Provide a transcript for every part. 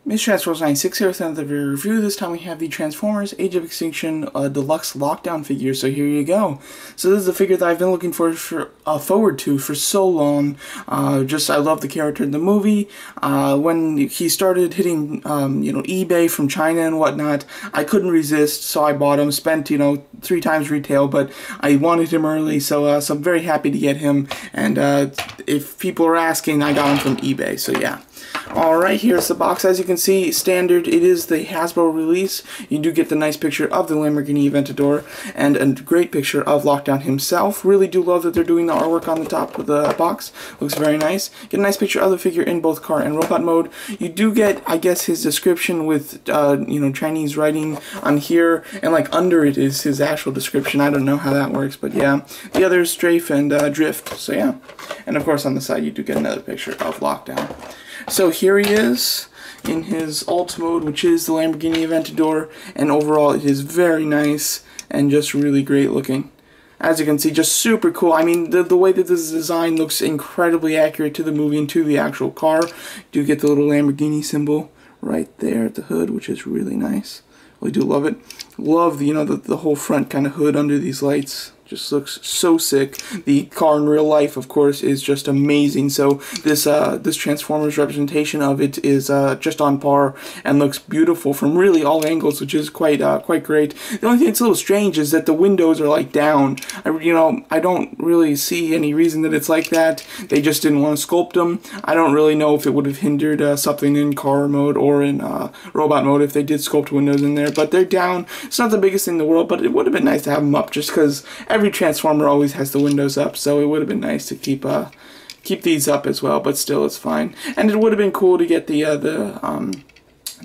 Mr. Transformers 96 here with another review. This time we have the Transformers Age of Extinction Deluxe Lockdown figure, so here you go. So this is a figure that I've been looking forward to for so long. I love the character in the movie. When he started hitting eBay from China and whatnot, I couldn't resist, so I bought him. Spent 3 times retail, but I wanted him early, so I'm very happy to get him. And if people are asking, I got him from eBay, so yeah. Alright, here's the box. As you can see, standard, it is the Hasbro release. You do get the nice picture of the Lamborghini Aventador and a great picture of Lockdown himself. Really do love that they're doing the artwork on the top of the box. Looks very nice. Get a nice picture of the figure in both car and robot mode. You do get, I guess, his description with, Chinese writing on here, and like under it is his actual description. I don't know how that works, but yeah. The other is Strafe and Drift, so yeah. And of course on the side you do get another picture of Lockdown. So here he is in his alt mode, which is the Lamborghini Aventador, and overall it is very nice and just really great looking. As you can see, just super cool. I mean, the way that this design looks incredibly accurate to the movie and to the actual car. You do get the little Lamborghini symbol right there at the hood, which is really nice. Really do love it. Love the whole front kind of hood under these lights. Just looks so sick. The car in real life, of course, is just amazing. So this Transformers representation of it is just on par and looks beautiful from really all angles, which is quite great. The only thing that's a little strange is that the windows are like down. I don't really see any reason that it's like that. They just didn't want to sculpt them. I don't really know if it would have hindered something in car mode or in robot mode if they did sculpt windows in there. But they're down. It's not the biggest thing in the world, but it would have been nice to have them up just because every Transformer always has the windows up, so it would have been nice to keep these up as well, but still it's fine. And it would have been cool to get the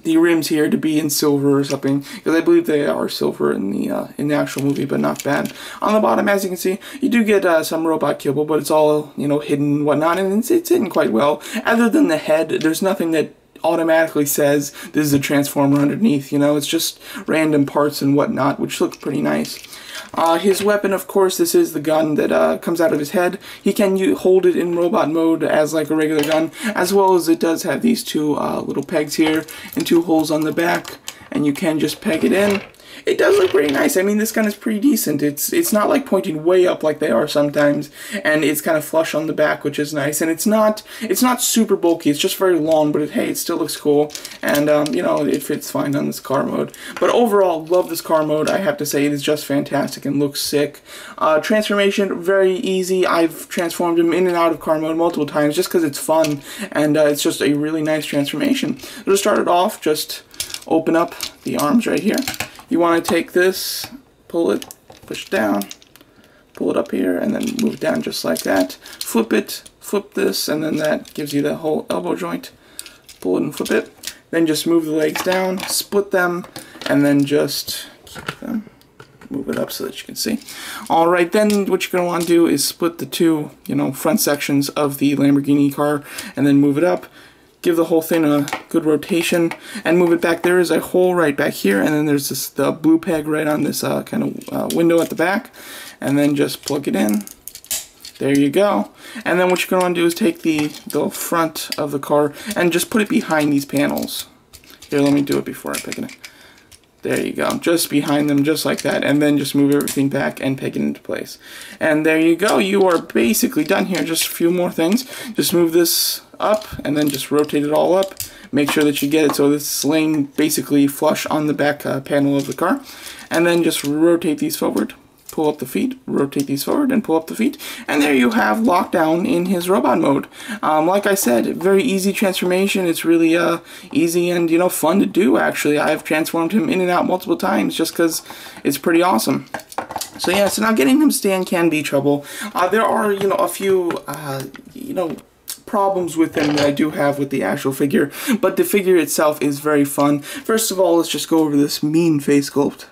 rims here to be in silver or something, because I believe they are silver in the actual movie, but not bad. On the bottom, as you can see, you do get some robot kibble, but it's all hidden and whatnot, and it's hidden quite well. Other than the head, there's nothing that automatically says this is a Transformer underneath. It's just random parts and whatnot, which look pretty nice. His weapon, of course, this is the gun that comes out of his head. He can hold it in robot mode as like a regular gun, as well as it does have these 2 little pegs here and 2 holes on the back, and you can just peg it in. It does look pretty nice. I mean, this gun is pretty decent. It's not like pointing way up like they are sometimes, and it's kind of flush on the back, which is nice. And it's not super bulky. It's just very long, but it still looks cool. And it fits fine on this car mode. But overall, love this car mode. I have to say, it is just fantastic and looks sick. Transformation, very easy. I've transformed him in and out of car mode multiple times just because it's fun, and it's just a really nice transformation. So to start it off, just open up the arms right here. You want to take this, pull it, push it down, pull it up here, and then move it down just like that. Flip it, flip this, and then that gives you the whole elbow joint. Pull it and flip it. Then just move the legs down, split them, and then just keep them. Move it up so that you can see. Alright, then what you're going to want to do is split the 2, front sections of the Lamborghini car, and then move it up. Give the whole thing a good rotation and move it back. There is a hole right back here, and then there's the blue peg right on this kind of window at the back, and then just plug it in. There you go. And then what you're going to want to do is take the front of the car and just put it behind these panels. Here, let me do it before I pick it up. There you go, just behind them, just like that, and then just move everything back and peg it into place. And there you go, you are basically done here. Just a few more things. Just move this up, and then just rotate it all up. Make sure that you get it so this is laying basically flush on the back panel of the car. And then just rotate these forward, pull up the feet, rotate these forward, and pull up the feet. And there you have Lockdown in his robot mode. Like I said, very easy transformation. It's really easy and fun to do, actually. I've transformed him in and out multiple times just because it's pretty awesome. So yeah, so now getting him stand can be trouble. There are, a few, problems with him that I do have with the actual figure, but the figure itself is very fun. First of all, let's just go over this mean face sculpt.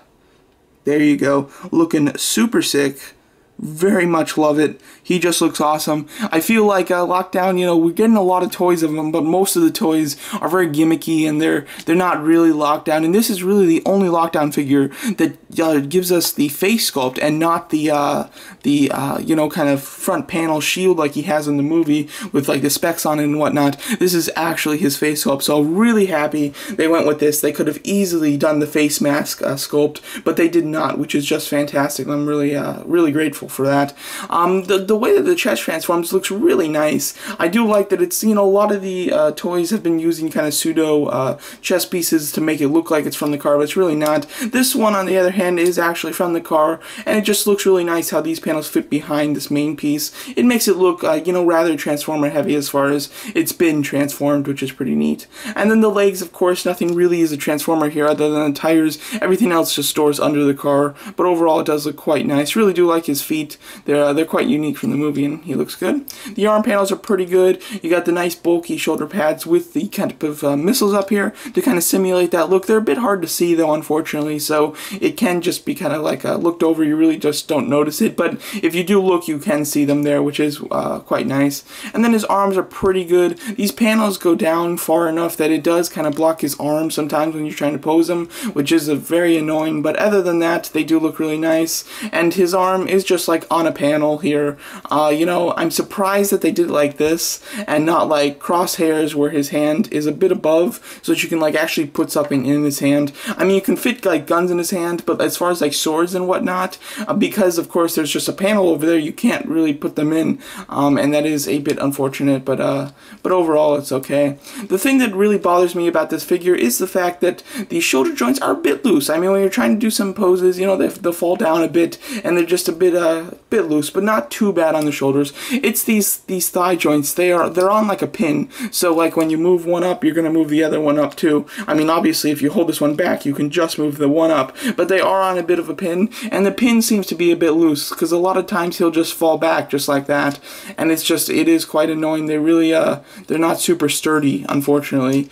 There you go, looking super sick. Very much love it. He just looks awesome. I feel like Lockdown, we're getting a lot of toys of him, but most of the toys are very gimmicky and they're not really Lockdown. And this is really the only Lockdown figure that gives us the face sculpt and not the you know, kind of front panel shield like he has in the movie with like the specs on it and whatnot. This is actually his face sculpt, so I'm really happy they went with this. They could have easily done the face mask sculpt, but they did not, which is just fantastic. I'm really really grateful for that. The way that the chest transforms looks really nice. I do like that it's, you know, a lot of the toys have been using kind of pseudo chest pieces to make it look like it's from the car, but it's really not. This one, on the other hand, is actually from the car, and it just looks really nice how these panels fit behind this main piece. It makes it look, you know, rather Transformer heavy as far as it's been transformed, which is pretty neat. And then the legs, of course, nothing really is a Transformer here other than the tires. Everything else just stores under the car, but overall it does look quite nice. Really do like his feet. They're quite unique from the movie, and he looks good. The arm panels are pretty good. You got the nice bulky shoulder pads with the kind of missiles up here to kind of simulate that look. They're a bit hard to see though, unfortunately, so it can just be kind of like looked over. You really just don't notice it, but if you do look, you can see them there, which is quite nice. And then his arms are pretty good. These panels go down far enough that it does kind of block his arms sometimes when you're trying to pose him, which is very annoying, but other than that, they do look really nice. And his arm is just like on a panel here. You know, I'm surprised that they did it like this and not like crosshairs where his hand is a bit above so that you can like actually put something in his hand. I mean, you can fit like guns in his hand, but as far as like swords and whatnot, because of course there's just a panel over there, you can't really put them in, and that is a bit unfortunate, but overall it's okay. The thing that really bothers me about this figure is the fact that the shoulder joints are a bit loose. I mean, when you're trying to do some poses, you know, they'll fall down a bit and they're just a bit loose, but not too bad on the shoulders. It's these thigh joints. They're on like a pin, so like when you move one up, you're gonna move the other one up too. I mean, obviously if you hold this one back, you can just move the one up, but they are on a bit of a pin, and the pin seems to be a bit loose because a lot of times he'll just fall back just like that, and it is quite annoying. They really they're not super sturdy, unfortunately,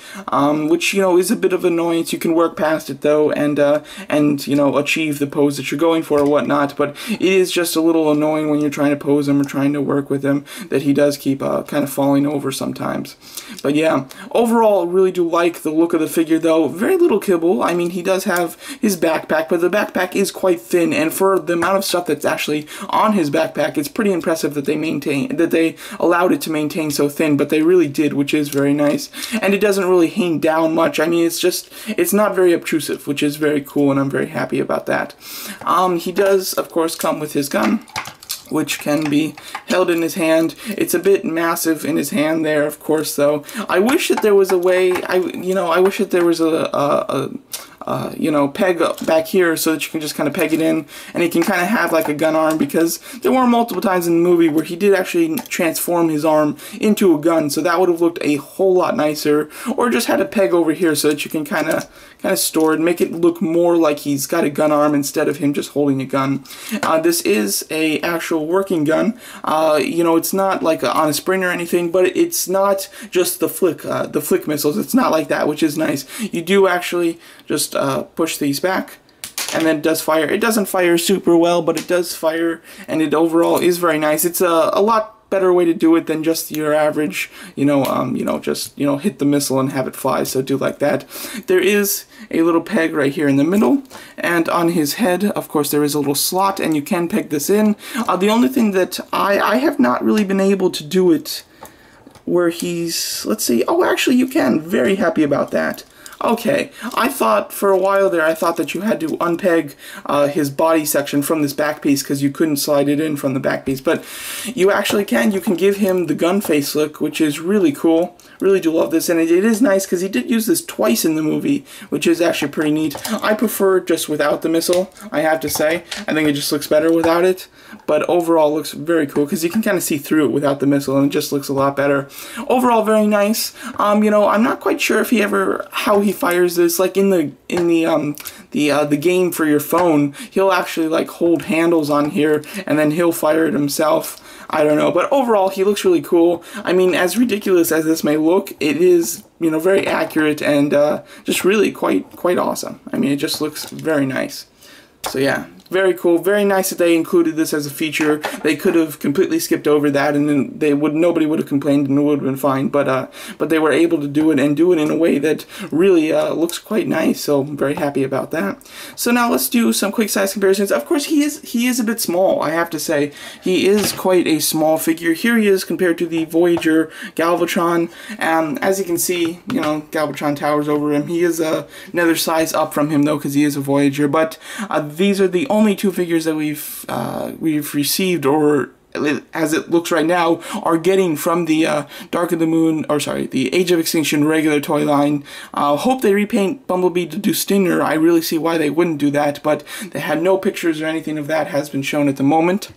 which, you know, is a bit of annoyance. You can work past it though, and you know, achieve the pose that you're going for or whatnot, but it is just a little annoying when you're trying to pose him or trying to work with him that he does keep kind of falling over sometimes. But yeah, overall, really do like the look of the figure though. Very little kibble. I mean, he does have his backpack, but the backpack is quite thin, and for the amount of stuff that's actually on his backpack, it's pretty impressive that they allowed it to maintain so thin, but they really did, which is very nice. And it doesn't really hang down much. I mean, it's not very obtrusive, which is very cool, and I'm very happy about that. He does, of course, come with his gun, which can be held in his hand. It's a bit massive in his hand there, of course, though. I wish that there was a way, I wish that there was you know, peg up back here so that you can just kind of peg it in, and he can kind of have like a gun arm, because there were multiple times in the movie where he did actually transform his arm into a gun, so that would have looked a whole lot nicer. Or just had a peg over here so that you can kind of store it, make it look more like he's got a gun arm instead of him just holding a gun. This is a actual working gun. You know, it's not like on a spring or anything, but it's not just the flick missiles. It's not like that, which is nice. You do actually just push these back, and then it does fire. It doesn't fire super well, but it does fire, and it overall is very nice. It's a lot better way to do it than just your average, just hit the missile and have it fly. So do like that. There is a little peg right here in the middle, and on his head, of course, there is a little slot, and you can peg this in. The only thing that I have not really been able to do it where he's, let's see, oh, actually you can. Very happy about that. Okay, I thought for a while there, I thought that you had to unpeg his body section from this back piece because you couldn't slide it in from the back piece, but you actually can. You can give him the gun face look, which is really cool. Really do love this, and it is nice because he did use this twice in the movie, which is actually pretty neat. I prefer just without the missile, I have to say. I think it just looks better without it, but overall it looks very cool because you can kind of see through it without the missile, and it just looks a lot better. Overall, very nice. I'm not quite sure if how he fires this. Like in the game for your phone, he'll actually like hold handles on here, and then he'll fire it himself. I don't know, but overall he looks really cool. I mean, as ridiculous as this may look, it is, very accurate and just really quite awesome. I mean, it just looks very nice. So yeah, very cool. Very nice that they included this as a feature. They could have completely skipped over that, and then nobody would have complained, and it would have been fine. But they were able to do it, and do it in a way that really looks quite nice. So I'm very happy about that. So now let's do some quick size comparisons. Of course, he is a bit small, I have to say. He is quite a small figure. Here he is compared to the Voyager Galvatron. As you can see, you know, Galvatron towers over him. He is another size up from him, though, because he is a Voyager. But these are the only two figures that we've received, or as it looks right now, are getting from the the Age of Extinction regular toy line. Hope they repaint Bumblebee to Dustinner. I really see why they wouldn't do that, but they had no pictures or anything of that has been shown at the moment.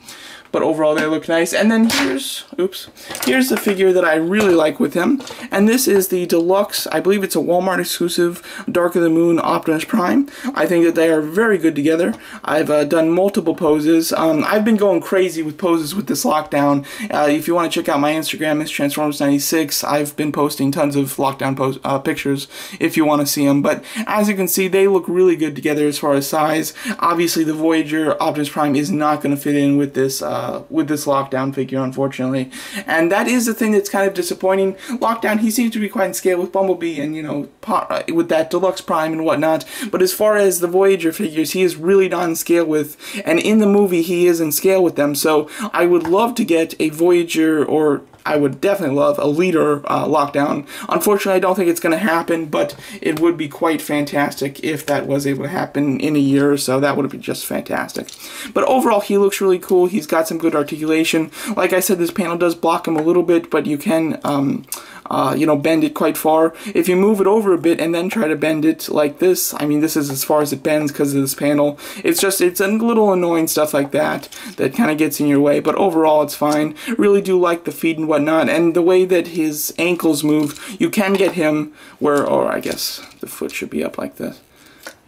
But overall, they look nice. And then here's the figure that I really like with him. And this is the Deluxe, I believe it's a Walmart exclusive, Dark of the Moon Optimus Prime. I think that they are very good together. I've done multiple poses. I've been going crazy with poses with this lockdown. If you want to check out my Instagram, it's Transformers96. I've been posting tons of lockdown pictures if you want to see them. But as you can see, they look really good together as far as size. Obviously, the Voyager Optimus Prime is not going to fit in with this lockdown figure, unfortunately, and that is the thing that's kind of disappointing. Lockdown, he seems to be quite in scale with Bumblebee and, you know, with that Deluxe Prime and whatnot, but as far as the Voyager figures, he is really not in scale with, and in the movie he is in scale with them. So I would love to get a Voyager, or I would definitely love a Leader lockdown. Unfortunately, I don't think it's going to happen, but it would be quite fantastic if that was able to happen in a year or so. That would be just fantastic. But overall, he looks really cool. He's got some good articulation. Like I said, this panel does block him a little bit, but you can you know, bend it quite far. If you move it over a bit and then try to bend it like this, I mean, this is as far as it bends because of this panel. It's a little annoying stuff like that kind of gets in your way, but overall it's fine. Really do like the feet and whatnot, and the way that his ankles move, you can get him where, or I guess the foot should be up like this.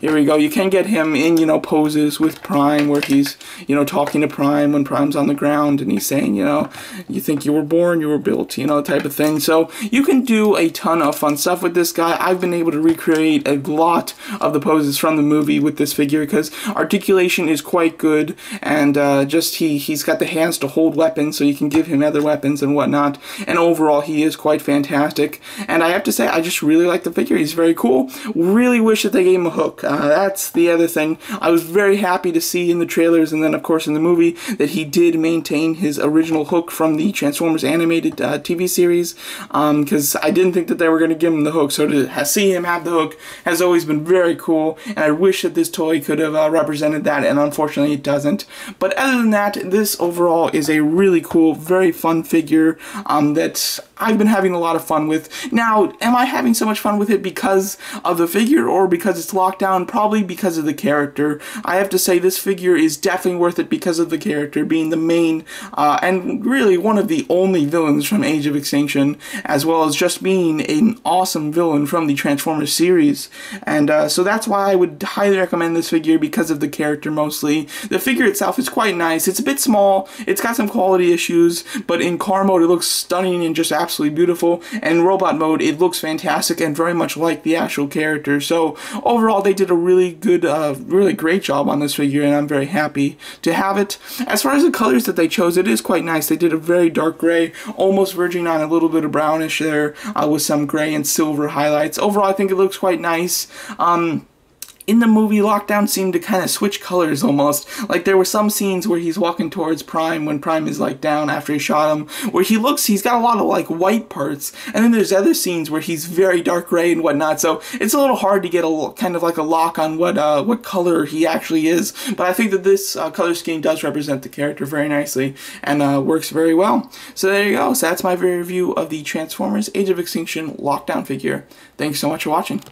Here we go. You can get him in, you know, poses with Prime where he's, you know, talking to Prime when Prime's on the ground and he's saying, you know, you think you were born, you were built, you know, type of thing. So you can do a ton of fun stuff with this guy. I've been able to recreate a lot of the poses from the movie with this figure because articulation is quite good, and just he's got the hands to hold weapons, so you can give him other weapons and whatnot. And overall, he is quite fantastic. And I have to say, I just really like the figure. He's very cool. Really wish that they gave him a hook. That's the other thing. I was very happy to see in the trailers and then of course in the movie that he did maintain his original hook from the Transformers animated TV series, because I didn't think that they were going to give him the hook, so to see him have the hook has always been very cool, and I wish that this toy could have represented that, and unfortunately it doesn't. But other than that, this overall is a really cool, very fun figure that I've been having a lot of fun with. Now, am I having so much fun with it because of the figure or because it's Lockdown? Probably because of the character. I have to say this figure is definitely worth it because of the character being the main and really one of the only villains from Age of Extinction, as well as just being an awesome villain from the Transformers series. And so that's why I would highly recommend this figure, because of the character mostly. The figure itself is quite nice. It's a bit small. It's got some quality issues, but in car mode it looks stunning and just absolutely beautiful. And in robot mode it looks fantastic and very much like the actual character. So overall they did a really good, really great job on this figure, and I'm very happy to have it. As far as the colors that they chose, it is quite nice. They did a very dark gray, almost verging on a little bit of brownish there, with some gray and silver highlights. Overall, I think it looks quite nice. In the movie, Lockdown seemed to kind of switch colors almost. Like there were some scenes where he's walking towards Prime when Prime is like down after he shot him, where he's got a lot of like white parts, and then there's other scenes where he's very dark gray and whatnot. So it's a little hard to get a kind of like a lock on what color he actually is. But I think that this color scheme does represent the character very nicely and works very well. So there you go. So that's my review of the Transformers Age of Extinction Lockdown figure. Thanks so much for watching.